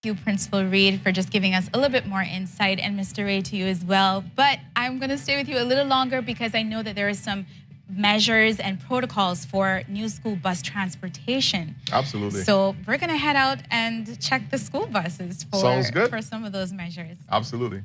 you, Principal Reed, for just giving us a little bit more insight, and Mr. Ray, to you as well. But I'm going to stay with you a little longer because I know that there are some measures and protocols for new school bus transportation. Absolutely. So we're going to head out and check the school buses for some of those measures. Absolutely.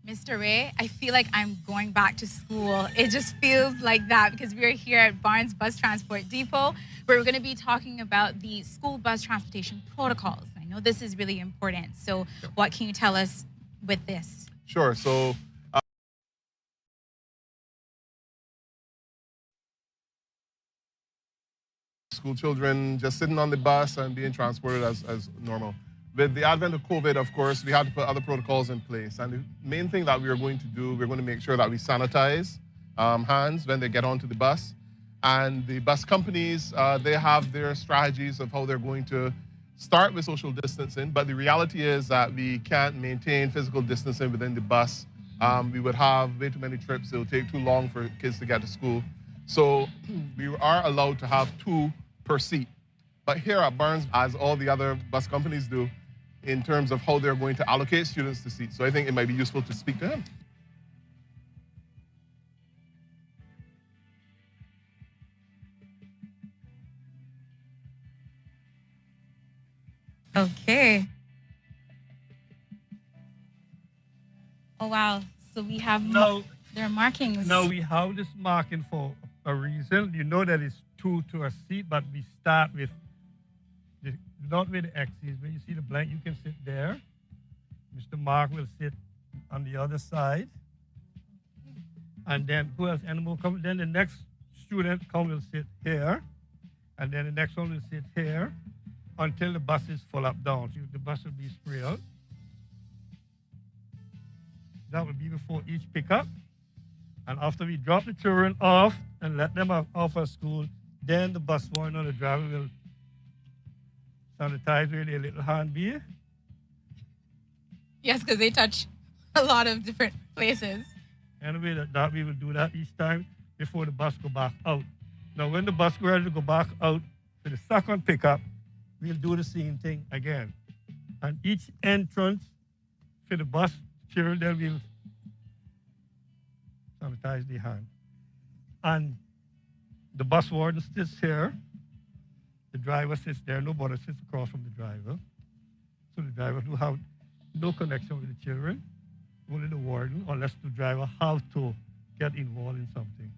Let's go. Mr. Ray, I feel like I'm going back to school. It just feels like that because we're here at Barnes Bus Transport Depot, where we're going to be talking about the school bus transportation protocols. I know this is really important. So what can you tell us with this? Sure. So school children just sitting on the bus and being transported as normal. With the advent of COVID, of course, we had to put other protocols in place. And the main thing that we are going to do, we're going to make sure that we sanitize hands when they get onto the bus. And the bus companies, they have their strategies of how they're going to start with social distancing. But the reality is that we can't maintain physical distancing within the bus. We would have way too many trips. It would take too long for kids to get to school. So we are allowed to have 2 per seat. But here at Barnes, as all the other bus companies do, in terms of how they're going to allocate students to seats. So I think it might be useful to speak to him. Okay. Oh, wow. So we have their markings. No, we have this marking for a reason. You know that it's 2 to a seat, but we start with not with the X's. When you see the blank, you can sit there. Mr. Mark will sit on the other side. And then who else? Animal come. Then the next student will sit here. And then the next one will sit here until the bus is full up down. So the bus will be spread out. That will be before each pickup. And after we drop the children off and let them off at school, then the bus warden or the driver will sanitize with a little hand beer. Yes, because they touch a lot of different places. Anyway, that we will do that each time before the bus go back out. Now, when the bus go ready to go back out for the second pickup, we'll do the same thing again. And each entrance for the bus, children will sanitize the hand. And the bus warden sits here. The driver sits there. Nobody sits across from the driver. So the driver will have no connection with the children, only the warden, unless the driver have to get involved in something.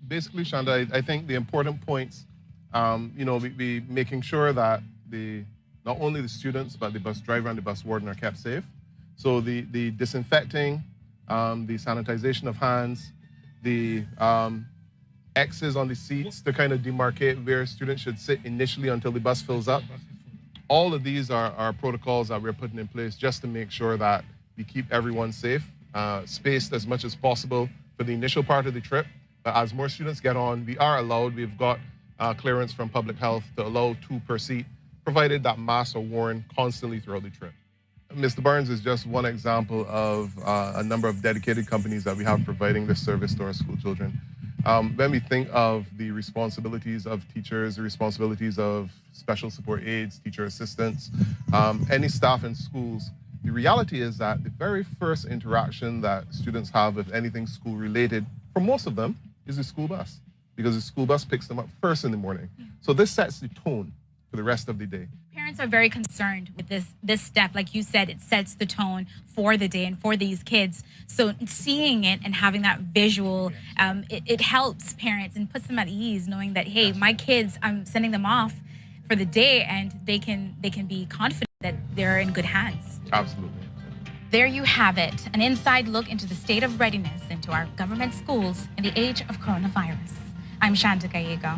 Basically, Shanda, I think the important points, we making sure that not only the students, but the bus driver and the bus warden are kept safe. So the disinfecting, the sanitization of hands, the X's on the seats to kind of demarcate where students should sit initially until the bus fills up. All of these are protocols that we're putting in place just to make sure that we keep everyone safe, spaced as much as possible for the initial part of the trip. But as more students get on, we are allowed, we've got clearance from public health to allow 2 per seat, provided that masks are worn constantly throughout the trip. Mr. Barnes is just one example of a number of dedicated companies that we have providing this service to our school children. When we think of the responsibilities of teachers, the responsibilities of special support aides, teacher assistants, any staff in schools, the reality is that the very first interaction that students have with anything school related, for most of them, is the school bus, because the school bus picks them up first in the morning. So this sets the tone for the rest of the day. Parents are very concerned with this step. Like you said, it sets the tone for the day and for these kids. So seeing it and having that visual, it helps parents and puts them at ease, knowing that, hey, my kids, I'm sending them off for the day and they can be confident that they're in good hands. Absolutely. There you have it, an inside look into the state of readiness into our government schools in the age of coronavirus. I'm Shanta Gallego.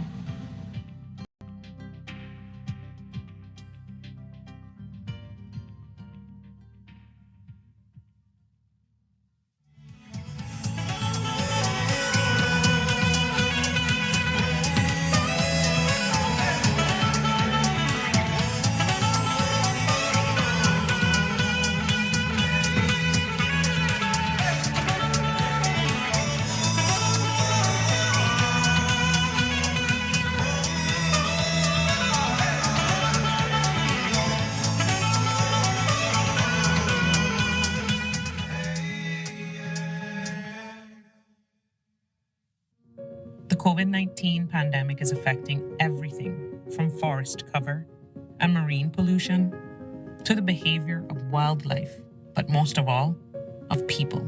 COVID-19 pandemic is affecting everything from forest cover and marine pollution to the behavior of wildlife, but most of all, of people.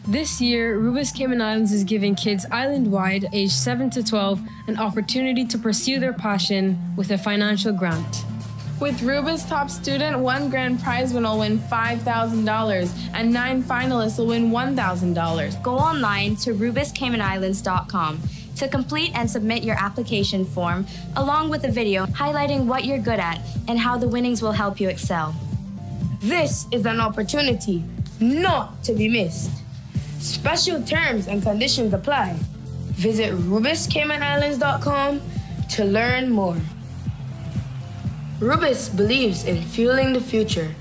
This year, Rubis Cayman Islands is giving kids island-wide, aged 7 to 12, an opportunity to pursue their passion with a financial grant. With Rubis Top Student, one grand prize winner will win $5,000 and 9 finalists will win $1,000. Go online to rubiscaymanislands.com to complete and submit your application form, along with a video highlighting what you're good at and how the winnings will help you excel. This is an opportunity not to be missed. Special terms and conditions apply. Visit rubiscaymanislands.com to learn more. Rubis believes in fueling the future.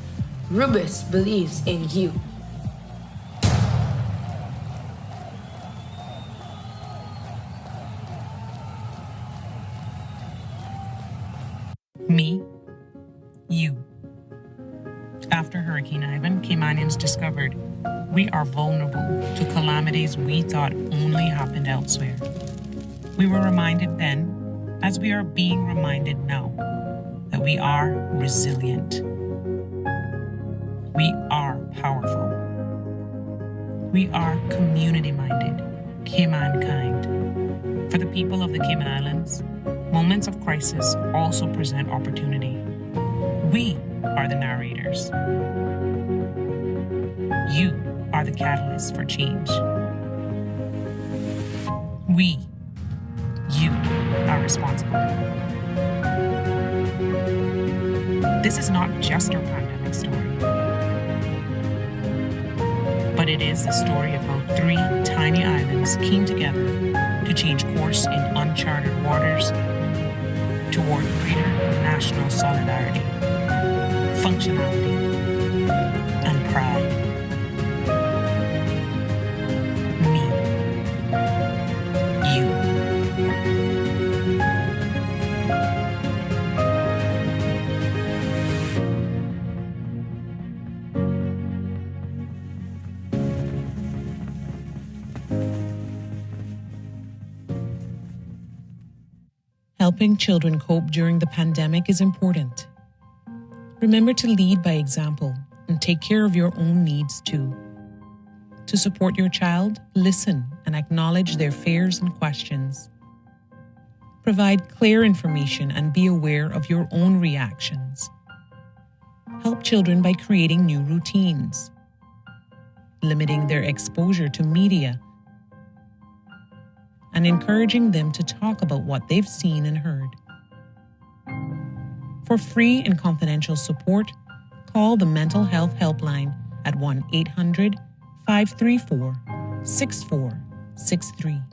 Rubis believes in you. Me, you. After Hurricane Ivan, Caymanians discovered we are vulnerable to calamities we thought only happened elsewhere. We were reminded then, as we are being reminded now, that we are resilient. We are powerful. We are community-minded, Cayman-kind. For the people of the Cayman Islands, moments of crisis also present opportunity. We are the narrators. You are the catalyst for change. You are responsible. This is not just our pandemic story, but it is the story of how 3 tiny islands came together to change course in uncharted waters toward greater national solidarity, functionality, and pride. Me, you. Helping children cope during the pandemic is important. Remember to lead by example and take care of your own needs too. To support your child, listen and acknowledge their fears and questions. Provide clear information and be aware of your own reactions. Help children by creating new routines, limiting their exposure to media, and encouraging them to talk about what they've seen and heard. For free and confidential support, call the Mental Health Helpline at 1-800-534-6463.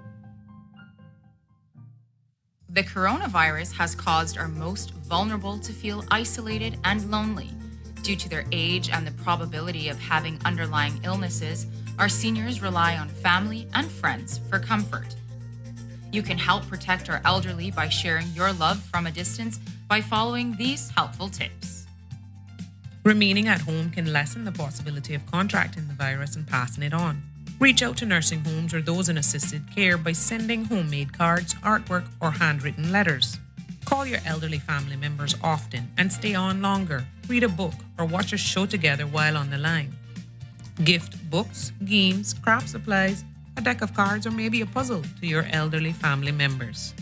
The coronavirus has caused our most vulnerable to feel isolated and lonely. Due to their age and the probability of having underlying illnesses, our seniors rely on family and friends for comfort. You can help protect our elderly by sharing your love from a distance by following these helpful tips. Remaining at home can lessen the possibility of contracting the virus and passing it on. Reach out to nursing homes or those in assisted care by sending homemade cards, artwork, or handwritten letters. Call your elderly family members often and stay on longer. Read a book or watch a show together while on the line. Gift books, games, craft supplies, a deck of cards, or maybe a puzzle to your elderly family members.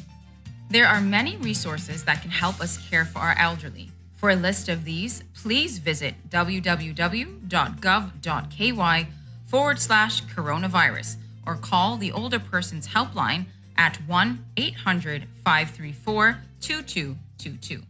There are many resources that can help us care for our elderly. For a list of these, please visit www.gov.ky/coronavirus or call the Older Persons Helpline at 1-800-534-2222.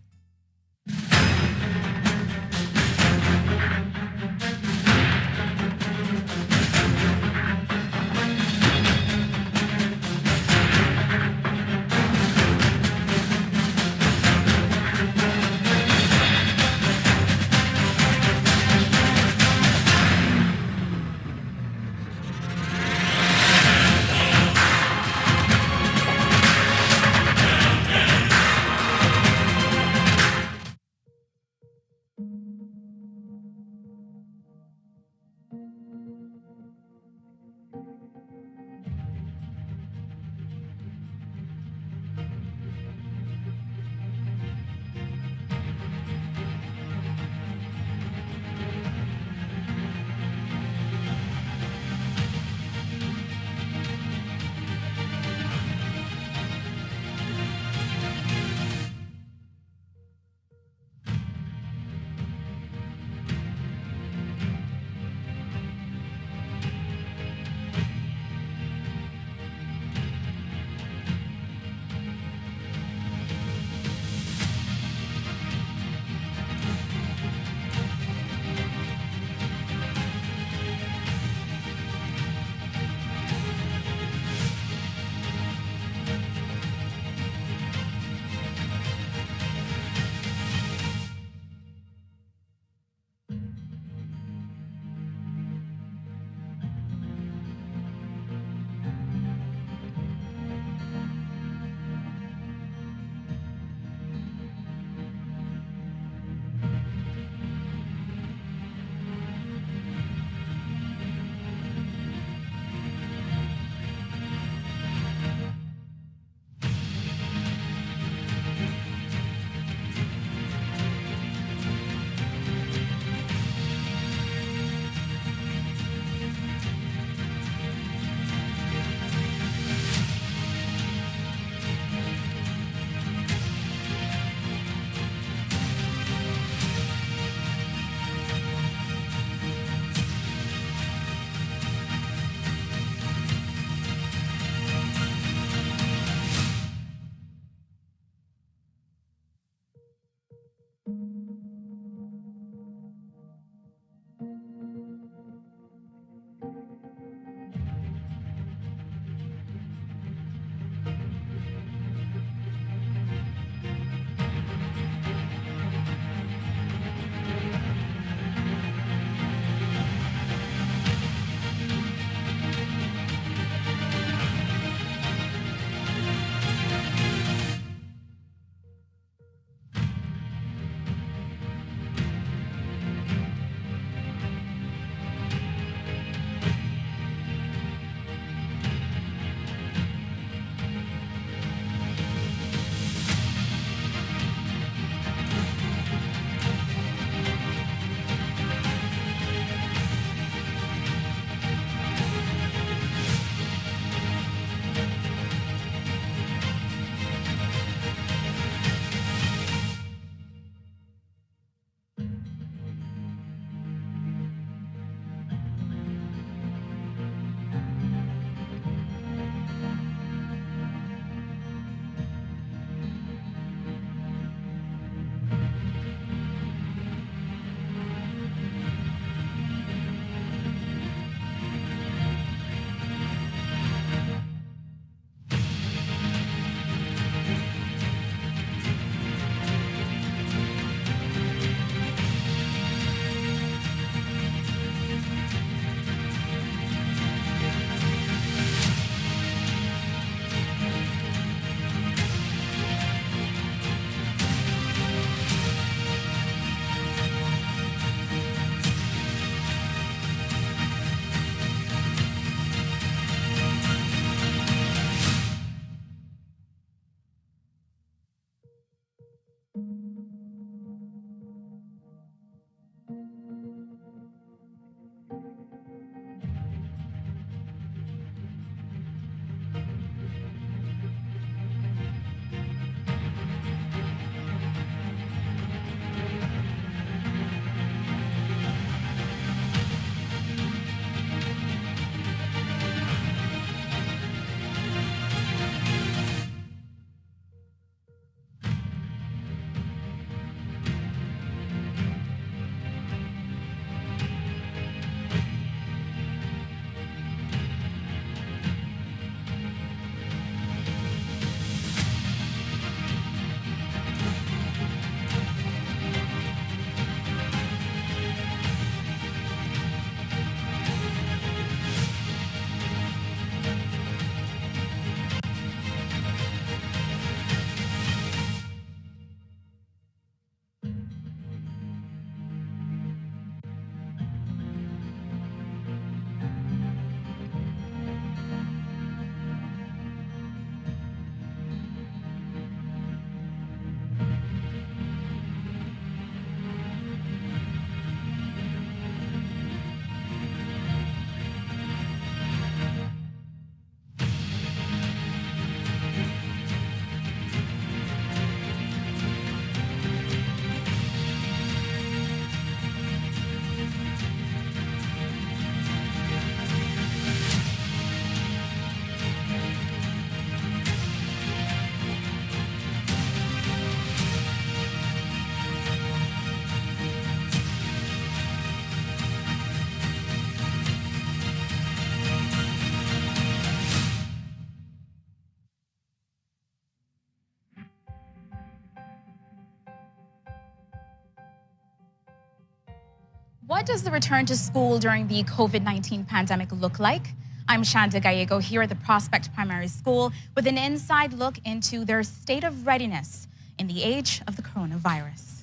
what does the return to school during the COVID-19 pandemic look like? I'm Shanda Gallego here at the Prospect Primary School with an inside look into their state of readiness in the age of the coronavirus.